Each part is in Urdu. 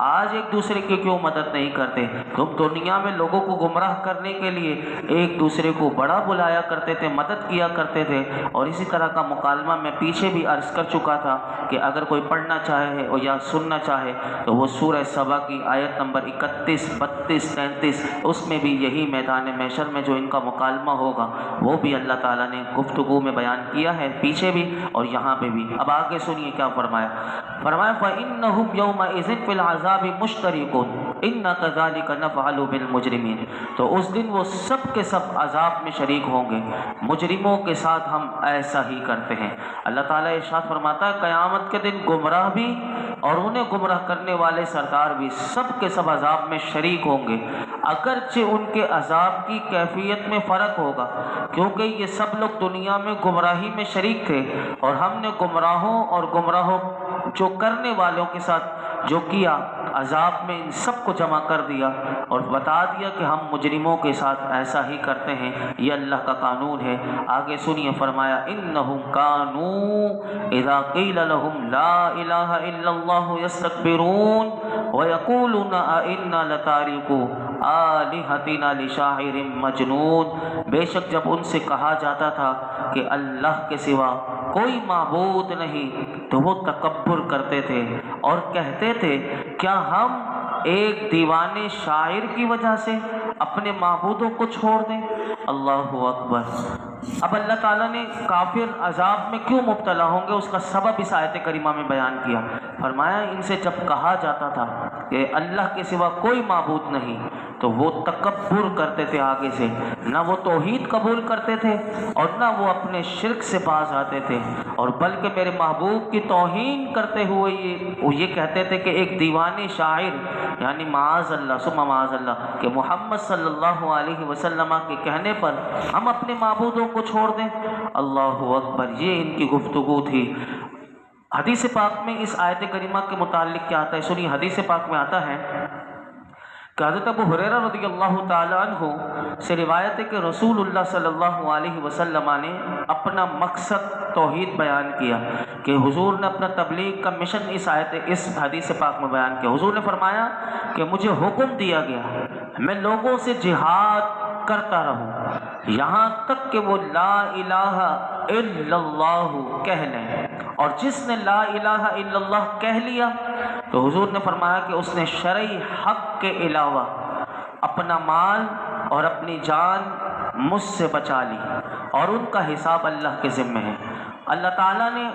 آج ایک دوسرے کی کیوں مدد نہیں کرتے؟ تم دنیا میں لوگوں کو گمراہ کرنے کے لیے ایک دوسرے کو بڑا بلایا کرتے تھے، مدد کیا کرتے تھے۔ اور اسی طرح کا مکالمہ میں پیچھے بھی عرض کر چکا تھا کہ اگر کوئی پڑھنا چاہے اور یا سننا چاہے تو وہ سورہ سبا کی آیت نمبر 31، 32، 33، اس میں بھی یہی میدان محشر میں جو ان کا مکالمہ ہوگا وہ بھی اللہ تعالیٰ نے گفتگو میں بیان کیا ہے، پیچھے بھی اور یہاں پہ بھی۔ اب آگے سنیے کیا فرمایا۔ فرمایا فَإِنَّهُمْ يَوْمَئِذٍ فِي الْعَذَابِ مُشْتَرِكُونَ إِنَّا كَذَلِكَ نَفْعَلُ بِالْمُجْرِمِينَ۔ تو اس دن وہ سب کے سب عذاب میں شریک ہوں گے، مجرموں کے ساتھ ہم ایسا ہی کرتے ہیں۔ اللہ تعالیٰ ارشاد فرماتا ہے قیامت کے دن گمراہ بھی اور انہیں گمراہ کرنے والے سردار بھی سب کے سب عذاب میں شریک ہوں گے، اگرچہ ان کے عذاب کی کیفیت میں فرق ہوگا، کیونکہ یہ سب لوگ دنیا میں گمراہی میں شریک تھے اور ہم نے گمراہوں اور گمراہوں جو کرنے والوں کے ساتھ جو کیا عذاب میں ان سب کو جمع کر دیا اور بتا دیا کہ ہم مجرموں کے ساتھ ایسا ہی کرتے ہیں، یہ اللہ کا قانون ہے۔ آگے سنیے، فرمایا انہم کانوا اذا قیل لهم لا الہ الا اللہ یستکبرون ویقولون ائنا لتارکو آلہتنا لشاعر مجنون۔ بے شک جب ان سے کہا جاتا تھا کہ اللہ کے سوا کوئی معبود نہیں تو وہ تکبر کرتے تھے اور کہتے تھے کیا ہم ایک دیوانے شاعر کی وجہ سے اپنے معبودوں کو چھوڑ دیں؟ اللہ اکبر۔ اب اللہ تعالیٰ نے کافر عذاب میں کیوں مبتلا ہوں گے اس کا سبب اس آیت کریمہ میں بیان کیا۔ فرمایا ان سے جب کہا جاتا تھا کہ اللہ کے سوا کوئی معبود نہیں تو وہ تکبر کرتے تھے، آگے سے نہ وہ توحید قبول کرتے تھے اور نہ وہ اپنے شرک سے باز آتے تھے، اور بلکہ میرے محبوب کی توہین کرتے ہوئے یہ کہتے تھے کہ ایک دیوانے شاعر، یعنی معاذ اللہ ثم معاذ اللہ، کہ محمد صلی اللہ علیہ وسلم کے کہنے پر ہم اپنے معبودوں کو چھوڑ دیں۔ اللہ اکبر، یہ ان کی گفتگو تھی۔ حدیث پاک میں اس آیت کریمہ کے متعلق کیا آتا ہے؟ سنیے، حدیث پاک میں آتا ہے کہ حضرت ابو ہریرہ رضی اللہ تعالی عنہ سے روایت ہے کہ رسول اللہ صلی اللہ علیہ وسلم نے اپنا مقصد توحید بیان کیا، کہ حضور نے اپنا تبلیغ کا مشن اس حدیث پاک میں بیان کیا۔ حضور نے فرمایا کہ مجھے حکم دیا گیا میں لوگوں سے جہاد کرتا رہوں یہاں تک کہ وہ لا الہ الا اللہ کہہ لیں، اور جس نے لا الہ الا اللہ کہہ لیا تو حضور نے فرمایا کہ اس نے شرعی حق کے علاوہ اپنا مال اور اپنی جان مجھ سے بچا لی، اور ان کا حساب اللہ کے ذمہ ہے۔ اللہ تعالیٰ نے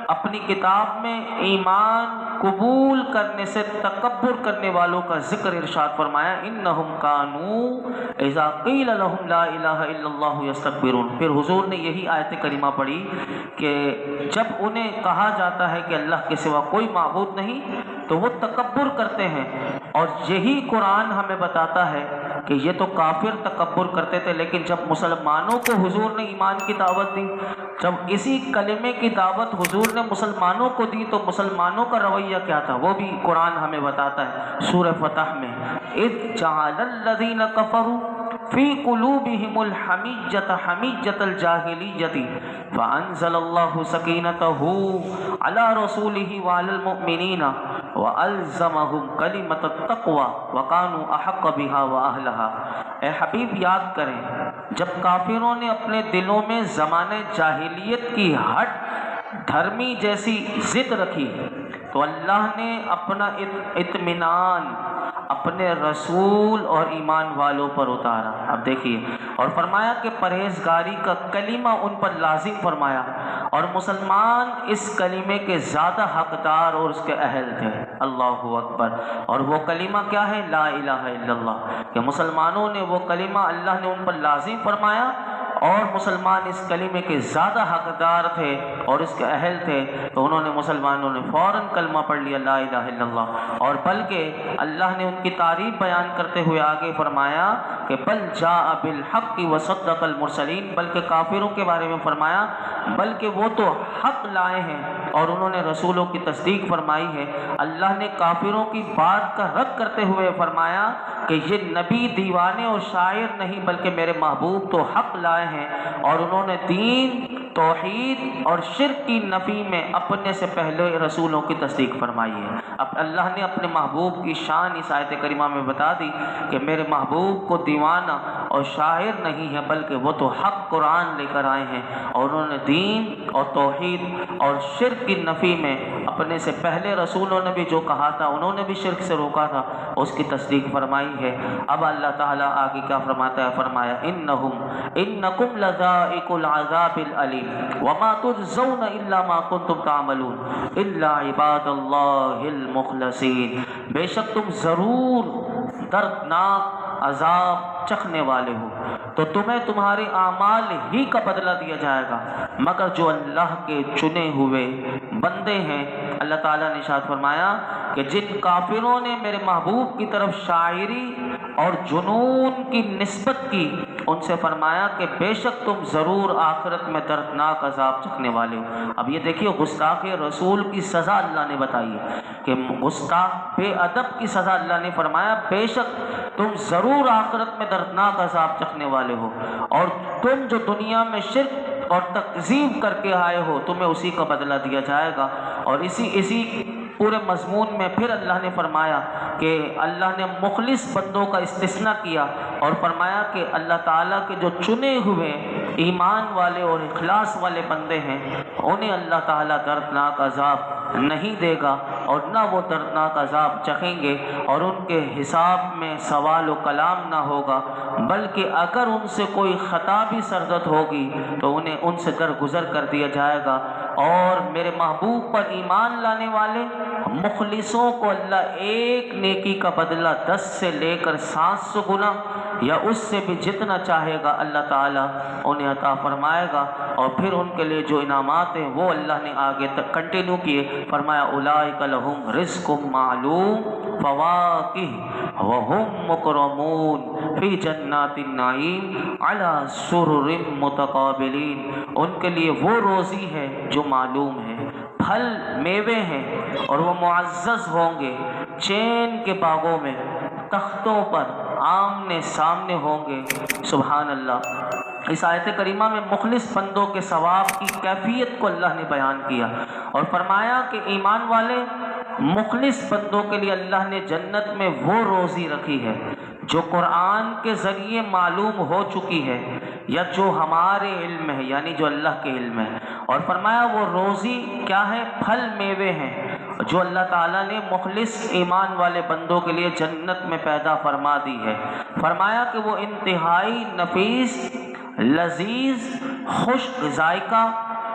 اپنی کتاب میں ایمان قبول کرنے سے تکبر کرنے والوں کا ذکر ارشاد فرمایا انہم کانوا اذا قیل لهم لا الہ الا اللہ یستکبرون۔ پھر حضور نے یہی آیت کریمہ پڑھی کہ جب انہیں کہا جاتا ہے کہ اللہ کے سوا کوئی معبود نہیں تو وہ تکبر کرتے ہیں، اور یہی قرآن ہمیں بتاتا ہے کہ یہ تو کافر تکبر کرتے تھے، لیکن جب مسلمانوں کو حضور نے ایمان کی دعوت دی، جب اسی کلمے کی دعوت حضور نے مسلمانوں کو دی تو مسلمانوں کا رویہ کیا تھا وہ بھی قرآن ہمیں بتاتا ہے۔ سورہ فتح میں اذ جعل الذین کفروا فی قلوبہم الحمیۃ حمیۃ الجاہلیۃ فانزل اللہ سکینتہ علی رسولہ وعلی المؤمنین وَأَلْزَمَهُمْ كَلِمَةَ التَّقْوَى وَكَانُوا أَحَقَّ بِهَا وَأَهْلَهَا۔ اے حبیب یاد کریں جب کافروں نے اپنے دلوں میں زمانہ جاہلیت کی ہٹ دھرمی جیسی ضد رکھی تو اللہ نے اپنا اطمینان اپنے رسول اور ایمان والوں پر اتارا۔ اب دیکھیے، اور فرمایا کہ پرہیزگاری کا کلمہ ان پر لازم فرمایا، اور مسلمان اس کلمے کے زیادہ حقدار اور اس کے اہل تھے۔ اللہ اکبر۔ اور وہ کلمہ کیا ہے؟ لا الہ الا اللہ، کہ مسلمانوں نے وہ کلمہ اللہ نے ان پر لازم فرمایا، اور مسلمان اس کلمے کے زیادہ حقدار تھے اور اس کے اہل تھے، تو انہوں نے مسلمانوں نے فوراً کلمہ پڑھ لیا لا الہ الا اللہ۔ اور بلکہ اللہ نے ان کی تعریف بیان کرتے ہوئے آگے فرمایا کہ بل جاء بالحق وصدق المرسلین، بلکہ کافروں کے بارے میں فرمایا بلکہ وہ تو حق لائے ہیں اور انہوں نے رسولوں کی تصدیق فرمائی ہے۔ اللہ نے کافروں کی بات کا رد کرتے ہوئے فرمایا کہ یہ نبی دیوانے اور شاعر نہیں بلکہ میرے محبوب تو حق لائے ہیں، اور انہوں نے دین توحید اور شرک کی نفی میں اپنے سے پہلے رسولوں کی تصدیق فرمائی ہے۔ اب اللہ نے اپنے محبوب کی شان اس آیت کریمہ میں بتا دی کہ میرے محبوب کو دیوانہ اور شاعر نہیں ہے، بلکہ وہ تو حق قرآن لے کر آئے ہیں، اور انہوں نے دین اور توحید اور شرک کی نفی میں اپنے سے پہلے رسولوں نے بھی جو کہا تھا، انہوں نے بھی شرک سے روکا تھا، اس کی تصدیق فرمائی ہے۔ اب اللہ تعالیٰ آگے کیا فرماتا ہے؟ فرمایا انکم لذائق العذاب العلیم وما تجزون الا ما کنتم تعملون الا عباد اللہ المخلصین، بے شک تم ضرور دردناک عذاب چکھنے والے ہو، تو تمہیں تمہارے اعمال ہی کا بدلہ دیا جائے گا مگر جو اللہ کے چنے ہوئے بندے ہیں۔ اللہ تعالیٰ نے ارشاد فرمایا کہ جن کافروں نے میرے محبوب کی طرف شاعری اور جنون کی نسبت کی، ان سے فرمایا کہ بے شک تم ضرور آخرت میں دردناک عذاب چکھنے والے ہو۔ اب یہ دیکھیے گستاخ رسول کی سزا اللہ نے بتائی ہے کہ گستاخ بے ادب کی سزا اللہ نے فرمایا بے شک تم ضرور آخرت میں دردناک عذاب چکھنے والے ہو، اور تم جو دنیا میں شرک اور تکذیب کر کے آئے ہو تمہیں اسی کا بدلہ دیا جائے گا۔ اور اسی پورے مضمون میں پھر اللہ نے فرمایا کہ اللہ نے مخلص بندوں کا استثناء کیا اور فرمایا کہ اللہ تعالیٰ کے جو چنے ہوئے ایمان والے اور اخلاص والے بندے ہیں انہیں اللہ تعالیٰ دردناک عذاب نہیں دے گا، اور نہ وہ دردناک عذاب چکھیں گے، اور ان کے حساب میں سوال و کلام نہ ہوگا، بلکہ اگر ان سے کوئی خطا بھی سرزد ہوگی تو انہیں ان سے درگزر کر دیا جائے گا۔ اور میرے محبوب پر ایمان لانے والے مخلصوں کو اللہ ایک نیکی کا بدلہ 10 سے لے کر 700 گنا یا اس سے بھی جتنا چاہے گا اللہ تعالیٰ انہیں عطا فرمائے گا۔ اور پھر ان کے لیے جو انعامات ہیں وہ اللہ نے آگے تک کنٹینیو کیے، فرمایا اولئک لہم رزق معلوم فواکہ وہم مکرمون فی جنات النعیم علی سرر متقابلین، ان کے لیے وہ روزی ہے جو معلوم ہے، پھل میوے ہیں اور وہ معزز ہوں گے، چین کے باغوں میں تختوں پر آمنے سامنے ہوں گے۔ سبحان اللہ۔ اس آیت کریمہ میں مخلص بندوں کے ثواب کی کیفیت کو اللہ نے بیان کیا اور فرمایا کہ ایمان والے مخلص بندوں کے لیے اللہ نے جنت میں وہ روزی رکھی ہے جو قرآن کے ذریعے معلوم ہو چکی ہے یا جو ہمارے علم ہے، یعنی جو اللہ کے علم ہے، اور فرمایا وہ روزی کیا ہے؟ پھل میوے ہیں جو اللہ تعالیٰ نے مخلص ایمان والے بندوں کے لیے جنت میں پیدا فرما دی ہے۔ فرمایا کہ وہ انتہائی نفیس، لذیذ، خوش ذائقہ،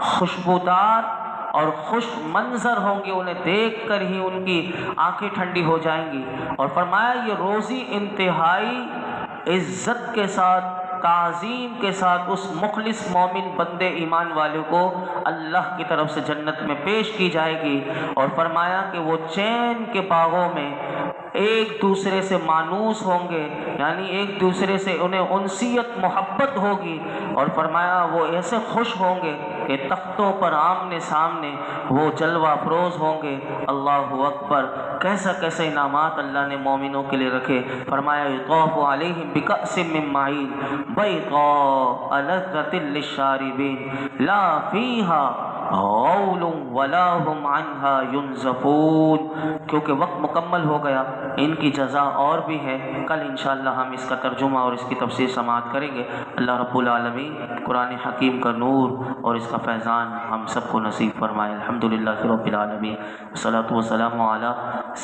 خوشبودار اور خوش منظر ہوں گے، انہیں دیکھ کر ہی ان کی آنکھیں ٹھنڈی ہو جائیں گی۔ اور فرمایا یہ روزی انتہائی عزت کے ساتھ، تعظیم کے ساتھ اس مخلص مومن بندے ایمان والے کو اللہ کی طرف سے جنت میں پیش کی جائے گی۔ اور فرمایا کہ وہ چین کے باغوں میں ایک دوسرے سے مانوس ہوں گے، یعنی ایک دوسرے سے انہیں انسیت محبت ہوگی، اور فرمایا وہ ایسے خوش ہوں گے کہ تختوں پر آمنے سامنے وہ جلوہ افروز ہوں گے۔ اللہ اکبر، کیسا کیسے انعامات اللہ نے مومنوں کے لیے رکھے۔ فرمایا یطاف علیہم بکأس من معین بیضاء لذۃ للشاربین لا فیہا غول ولا هم عنها ينزفون۔ کیونکہ وقت مکمل ہو گیا، ان کی جزا اور بھی ہے، کل انشاءاللہ ہم اس کا ترجمہ اور اس کی تفسیر سماعت کریں گے۔ اللہ رب العالمین قرآن حکیم کا نور اور اس کا فیضان ہم سب کو نصیب فرمائے۔ الحمدللہ رب العالمین، والصلاۃ والسلام علی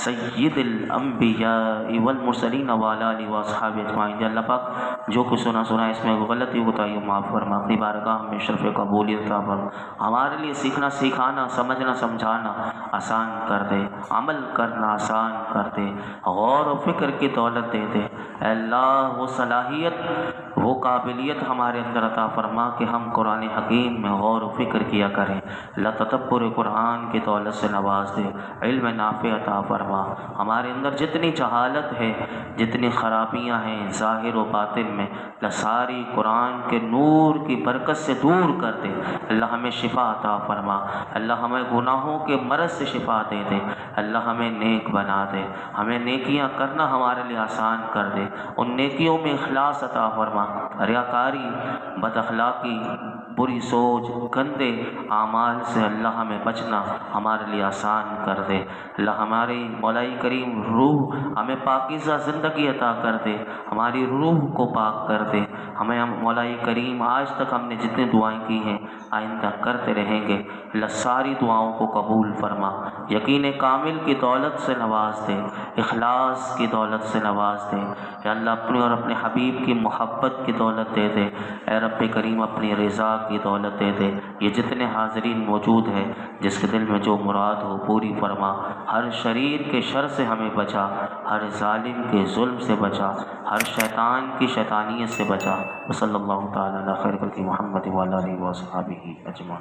سید الانبیاء والمرسلین وعلی آلہ واصحابہ اجمعین۔ اللہ پاک جو کچھ سنا اس میں غلطی کوتاہی معاف فرما، اپنی بارگاہ میں شرف قبولیت عطا فرما، ہمارے لیے سیکھنا سکھانا، سمجھنا سمجھانا آسان کر دے، عمل کرنا آسان کر دے، غور و فکر کی دولت دے دے۔ اے اللہ وہ صلاحیت، وہ قابلیت ہمارے اندر عطا فرما کہ ہم قرآن حکیم میں غور و فکر کیا کریں۔ اللہ تدبر قرآن کی دولت سے نواز دے، علم نافع عطا فرما۔ ہمارے اندر جتنی جہالت ہے، جتنی خرابیاں ہیں ظاہر و باطن میں، اللہ ساری قرآن کے نور کی برکت سے دور کر دے۔ اللہ ہمیں شفا عطا فرما، اللہ ہمیں گناہوں کے مرض سے شفا دے دے، اللہ ہمیں نیک بنا دے، ہمیں نیکیاں کرنا ہمارے لیے آسان کر دے، ان نیکیوں میں اخلاص عطا فرما، ریاکاری، بد اخلاقی، بری سوچ، گندے اعمال سے اللہ ہمیں بچنا ہمارے لیے آسان کر دے۔ اللہ ہماری مولائی کریم روح ہمیں پاکیزہ زندگی عطا کر دے، ہماری روح کو پاک کر دے۔ ہمیں مولائی کریم آج تک ہم نے جتنی دعائیں کی ہیں آئندہ کرتے رہیں گے، اللہ ساری دعاؤں کو قبول فرما، یقین کامل کی دولت سے نواز دے، اخلاص کی دولت سے نواز دے۔ یا اللہ اپنے اور اپنے حبیب کی محبت کی دولت دے دے، اے رب کریم اپنی رضا کی دولت دے دے۔ یہ جتنے حاضرین موجود ہیں جس کے دل میں جو مراد ہو پوری فرما، ہر شریر کے شر سے ہمیں بچا، ہر ظالم کے ظلم سے بچا، ہر شیطان کی شیطانیت سے بچا۔ صلی اللہ تعالیٰ علی خیر خلق محمد وعلی آلہ وصحبہ اجمعین۔